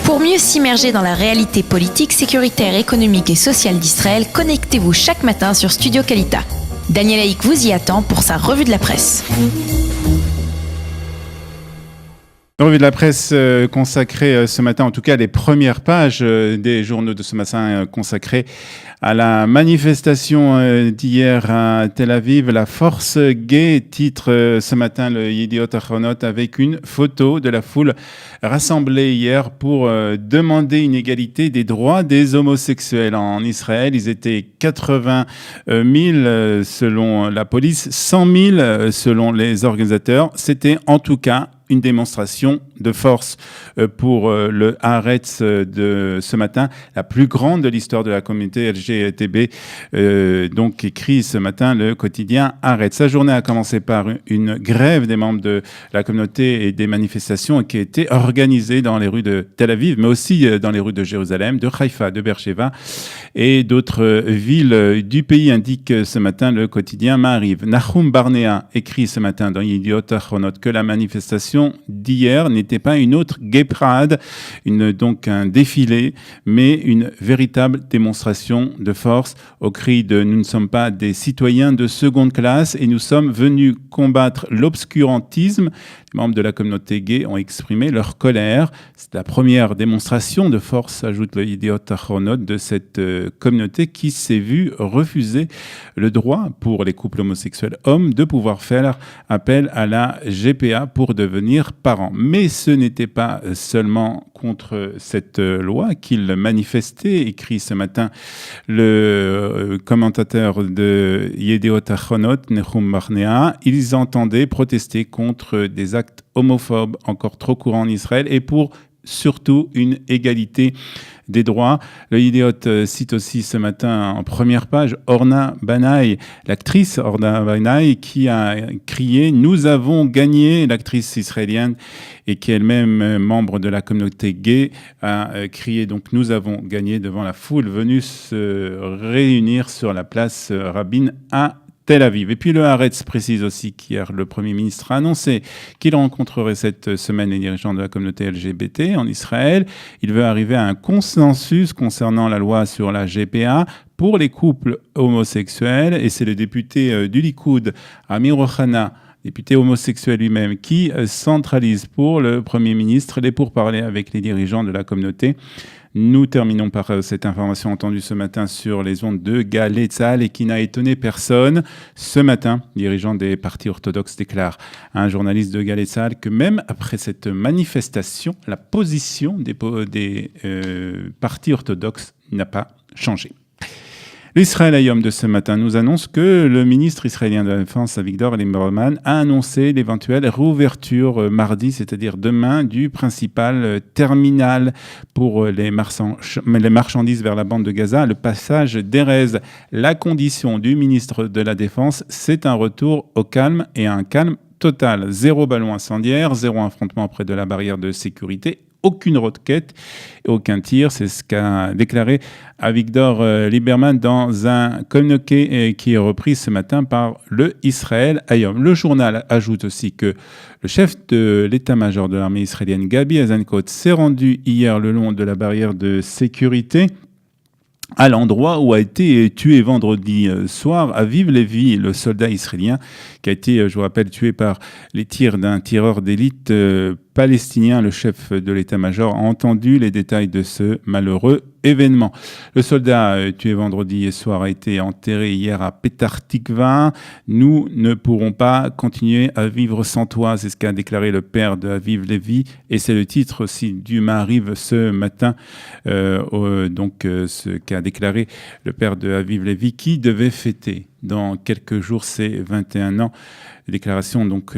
Pour mieux s'immerger dans la réalité politique, sécuritaire, économique et sociale d'Israël, connectez-vous chaque matin sur Studio Kalita. Daniel Haïk vous y attend pour sa revue de la presse. Une revue de la presse consacrée ce matin, en tout cas les premières pages des journaux de ce matin consacrées à la manifestation d'hier à Tel Aviv. La force gay titre ce matin le Yediot Ahronot avec une photo de la foule rassemblée hier pour demander une égalité des droits des homosexuels en Israël. Ils étaient 80 000 selon la police, 100 000 selon les organisateurs. C'était en tout cas une démonstration de force pour le Haaretz de ce matin, la plus grande de l'histoire de la communauté LGTB, donc écrit ce matin le quotidien Haaretz. Sa journée a commencé par une grève des membres de la communauté et des manifestations qui a été organisée dans les rues de Tel Aviv, mais aussi dans les rues de Jérusalem, de Haïfa, de Beersheva et d'autres villes du pays, indique ce matin le quotidien Maariv. Nahum Barnea écrit ce matin dans Yediot Ahronot que la manifestation d'hier n'était pas une autre gay parade, donc un défilé, mais une véritable démonstration de force au cri de « Nous ne sommes pas des citoyens de seconde classe et nous sommes venus combattre l'obscurantisme ». Les membres de la communauté gay ont exprimé leur colère. C'est la première démonstration de force, ajoute le Yediot Ahronot, de cette communauté qui s'est vue refuser le droit pour les couples homosexuels hommes de pouvoir faire appel à la GPA pour devenir parents. Mais ce n'était pas seulement contre cette loi qu'ils manifestaient, écrit ce matin le commentateur de Yediot Ahronot, Nahum Barnea. Ils entendaient protester contre des actes homophobes encore trop courants en Israël et pour surtout une égalité des droits. Le Yediot cite aussi ce matin en première page Orna Banaï, l'actrice Orna Banaï qui a crié « Nous avons gagné », l'actrice israélienne et qui est elle-même membre de la communauté gay a crié donc « Nous avons gagné » devant la foule venue se réunir sur la place Rabin à Tel Aviv. Et puis le Haaretz précise aussi qu'hier, le Premier ministre a annoncé qu'il rencontrerait cette semaine les dirigeants de la communauté LGBT en Israël. Il veut arriver à un consensus concernant la loi sur la GPA pour les couples homosexuels. Et c'est le député du Likoud, Amir Ohana, député homosexuel lui-même, qui centralise pour le Premier ministre les pourparlers avec les dirigeants de la communauté. Nous terminons par cette information entendue ce matin sur les ondes de Galei Tzahal et qui n'a étonné personne. Ce matin, dirigeant des partis orthodoxes déclare à un journaliste de Galei Tzahal que même après cette manifestation, la position des partis orthodoxes n'a pas changé. L'Israël Hayom de ce matin nous annonce que le ministre israélien de la Défense, Avigdor Lieberman, a annoncé l'éventuelle réouverture mardi, c'est-à-dire demain, du principal terminal pour les marchandises vers la bande de Gaza, le passage d'Erez. La condition du ministre de la Défense, c'est un retour au calme et à un calme total. 0 ballon incendiaire, 0 affrontement près de la barrière de sécurité, aucune roquette, aucun tir. C'est ce qu'a déclaré Avigdor Lieberman dans un communiqué qui est repris ce matin par le Israël Hayom. Le journal ajoute aussi que le chef de l'état-major de l'armée israélienne, Gabi Eisenkot, s'est rendu hier le long de la barrière de sécurité à l'endroit où a été tué vendredi soir Aviv Levi, le soldat israélien qui a été, je vous rappelle, tué par les tirs d'un tireur d'élite palestinien. Le chef de l'état-major a entendu les détails de ce malheureux événement. Le soldat tué vendredi soir a été enterré hier à Petah Tikva. Nous ne pourrons pas continuer à vivre sans toi, c'est ce qu'a déclaré le père de Aviv Levi, et c'est le titre aussi du Maariv ce matin, ce qu'a déclaré le père de Aviv Levi qui devait fêter dans quelques jours ses 21 ans. Déclaration donc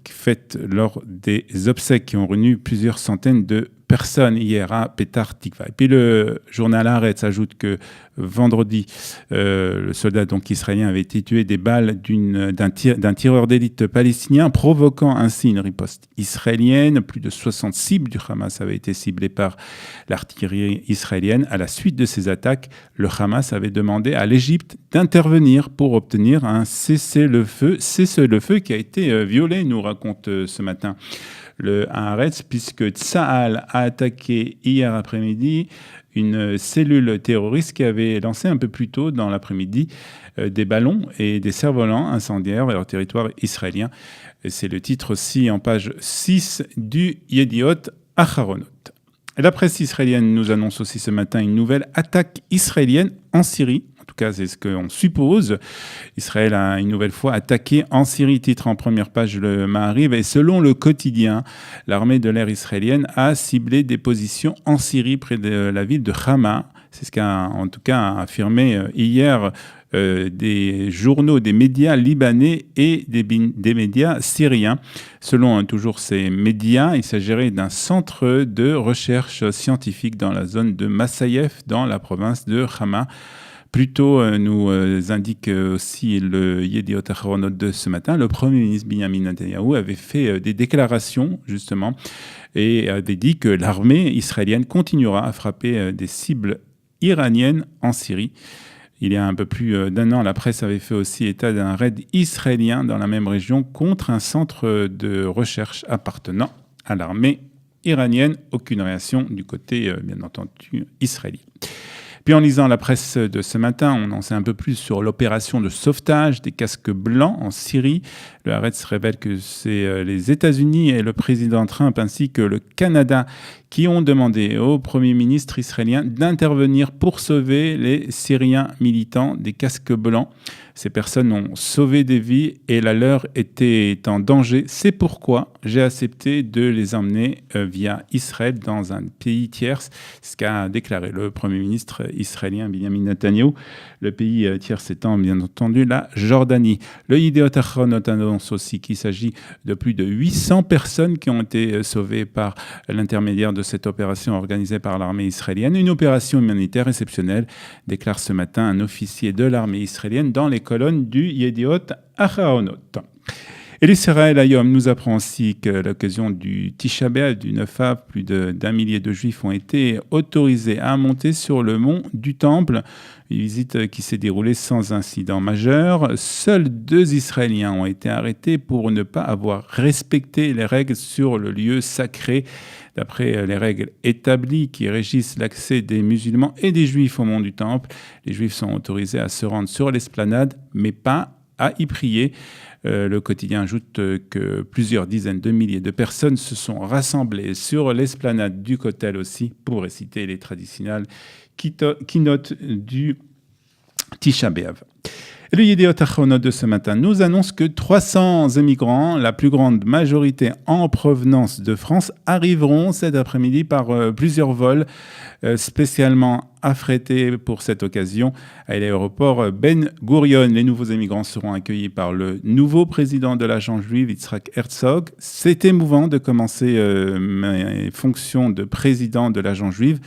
faite lors des obsèques qui ont réuni plusieurs centaines de personnes hier à Petah Tikva. Et puis le journal Haaretz ajoute que vendredi, le soldat donc israélien avait été tué des balles d'un tireur d'élite palestinien, provoquant ainsi une riposte israélienne. Plus de 60 cibles du Hamas avaient été ciblées par l'artillerie israélienne. À la suite de ces attaques, le Hamas avait demandé à l'Égypte d'intervenir pour obtenir un cessez-le-feu qui a été violé, nous raconte ce matin le Haaretz, puisque Tsahal a attaqué hier après-midi une cellule terroriste qui avait lancé un peu plus tôt dans l'après-midi des ballons et des cerfs-volants incendiaires vers le territoire israélien. Et c'est le titre aussi en page 6 du Yediot Aharonot. Et la presse israélienne nous annonce aussi ce matin une nouvelle attaque israélienne en Syrie. En tout cas, c'est ce qu'on suppose. Israël a une nouvelle fois attaqué en Syrie, titre en première page le Maariv. Et selon le quotidien, l'armée de l'air israélienne a ciblé des positions en Syrie près de la ville de Hama. C'est ce qu'a en tout cas affirmé hier des journaux, des médias libanais et des médias syriens. Selon toujours ces médias, il s'agirait d'un centre de recherche scientifique dans la zone de Massayef, dans la province de Hama. Plus tôt, nous indique aussi le Yediot Aharonot de ce matin, le Premier ministre Benyamin Netanyahou avait fait des déclarations, justement, et avait dit que l'armée israélienne continuera à frapper des cibles iraniennes en Syrie. Il y a un peu plus d'un an, la presse avait fait aussi état d'un raid israélien dans la même région contre un centre de recherche appartenant à l'armée iranienne. Aucune réaction du côté, bien entendu, israélien. Puis en lisant la presse de ce matin, on en sait un peu plus sur l'opération de sauvetage des casques blancs en Syrie. Le Haaretz révèle que c'est les États-Unis et le président Trump ainsi que le Canada qui ont demandé au Premier ministre israélien d'intervenir pour sauver les Syriens militants des casques blancs. Ces personnes ont sauvé des vies et la leur était en danger. C'est pourquoi j'ai accepté de les emmener via Israël dans un pays tiers, ce qu'a déclaré le Premier ministre israélien Benyamin Netanyahou. Le pays tiers étant bien entendu la Jordanie. Le Yediot Aharonot annonce aussi qu'il s'agit de plus de 800 personnes qui ont été sauvées par l'intermédiaire de cette opération organisée par l'armée israélienne. Une opération humanitaire exceptionnelle, déclare ce matin un officier de l'armée israélienne dans les colonnes du Yediot Aharonot. Et l'Israël Hayom nous apprend aussi qu'à l'occasion du Tisha B'Av, du 9 Av, plus d'un millier de Juifs ont été autorisés à monter sur le mont du Temple. Une visite qui s'est déroulée sans incident majeur. Seuls 2 Israéliens ont été arrêtés pour ne pas avoir respecté les règles sur le lieu sacré. D'après les règles établies qui régissent l'accès des musulmans et des Juifs au mont du Temple, les Juifs sont autorisés à se rendre sur l'esplanade, mais pas à y prier. Le quotidien ajoute que plusieurs dizaines de milliers de personnes se sont rassemblées sur l'esplanade du Kotel aussi pour réciter les traditionnelles keynotes du Tisha B'Av. Le Yediot Aharonot de ce matin nous annonce que 300 immigrants, la plus grande majorité en provenance de France, arriveront cet après-midi par plusieurs vols spécialement affrétés pour cette occasion à l'aéroport Ben Gurion. Les nouveaux immigrants seront accueillis par le nouveau président de l'agence juive, Yitzhak Herzog. C'est émouvant de commencer mes fonctions de président de l'agence juive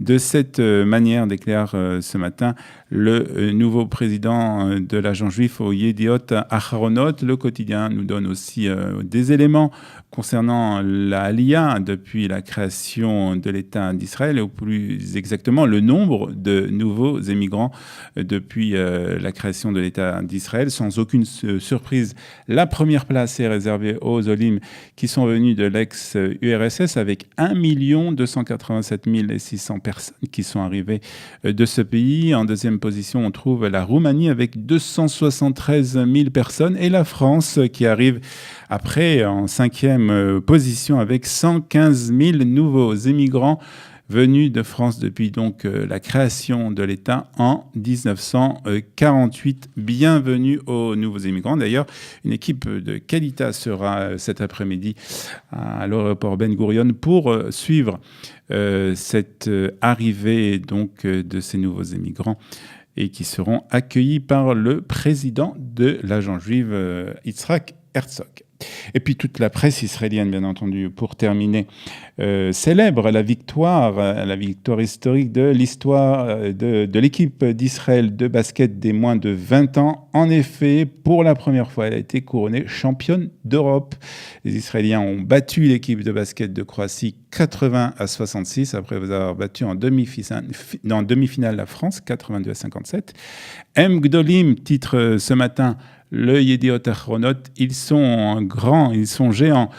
de cette manière, déclare ce matin le nouveau président de l'agence juive au Yediot Aharonot. Le quotidien nous donne aussi des éléments concernant la Aliyah depuis la création de l'État d'Israël, ou plus exactement le nombre de nouveaux émigrants depuis la création de l'État d'Israël. Sans aucune surprise, la première place est réservée aux Olim qui sont venus de l'ex-URSS avec 1 287 600 personnes qui sont arrivées de ce pays. En deuxième position, on trouve la Roumanie avec 273 000 personnes et la France qui arrive après en 5e position avec 115 000 nouveaux immigrants venus de France depuis donc la création de l'État en 1948. Bienvenue aux nouveaux immigrants. D'ailleurs, une équipe de Kalita sera cet après-midi à l'aéroport Ben Gurion pour suivre cette arrivée donc de ces nouveaux immigrants et qui seront accueillis par le président de l'agence juive, Yitzhak Herzog. Et puis toute la presse israélienne, bien entendu, pour terminer, célèbre la victoire historique de l'histoire de l'équipe d'Israël de basket des moins de 20 ans. En effet, pour la première fois, elle a été couronnée championne d'Europe. Les Israéliens ont battu l'équipe de basket de Croatie 80-66, après avoir battu en demi-finale la France, 82-57. M. Gdolim titre ce matin le Yediot Ahronot. Ils sont grands, ils sont géants.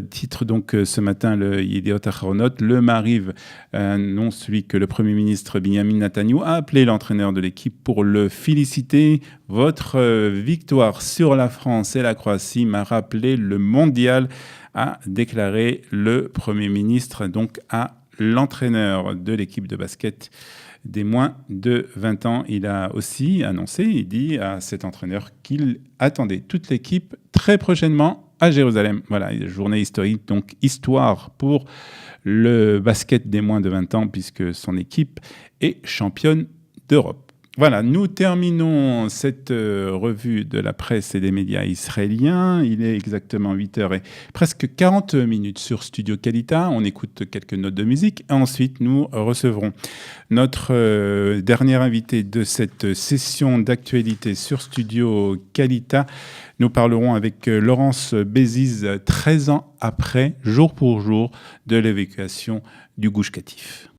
Titre donc ce matin le Yediot Ahronot. Le Maariv annonce celui que le Premier ministre Benjamin Netanyahou a appelé l'entraîneur de l'équipe pour le féliciter. Votre victoire sur la France et la Croatie m'a rappelé le mondial, a déclaré le Premier ministre donc à l'entraîneur de l'équipe de basket des moins de 20 ans. Il a aussi annoncé, il dit à cet entraîneur qu'il attendait toute l'équipe très prochainement à Jérusalem. Voilà, une journée historique, donc histoire pour le basket des moins de 20 ans puisque son équipe est championne d'Europe. Voilà, nous terminons cette revue de la presse et des médias israéliens. Il est exactement 8h et presque 40 minutes sur Studio Kalita. On écoute quelques notes de musique. Ensuite, nous recevrons notre dernier invité de cette session d'actualité sur Studio Kalita. Nous parlerons avec Laurence Béziz, 13 ans après, jour pour jour, de l'évacuation du Gush Katif.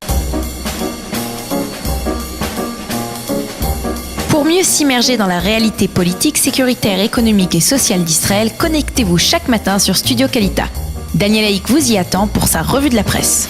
Pour mieux s'immerger dans la réalité politique, sécuritaire, économique et sociale d'Israël, connectez-vous chaque matin sur Studio Kalita. Daniel Haïk vous y attend pour sa revue de la presse.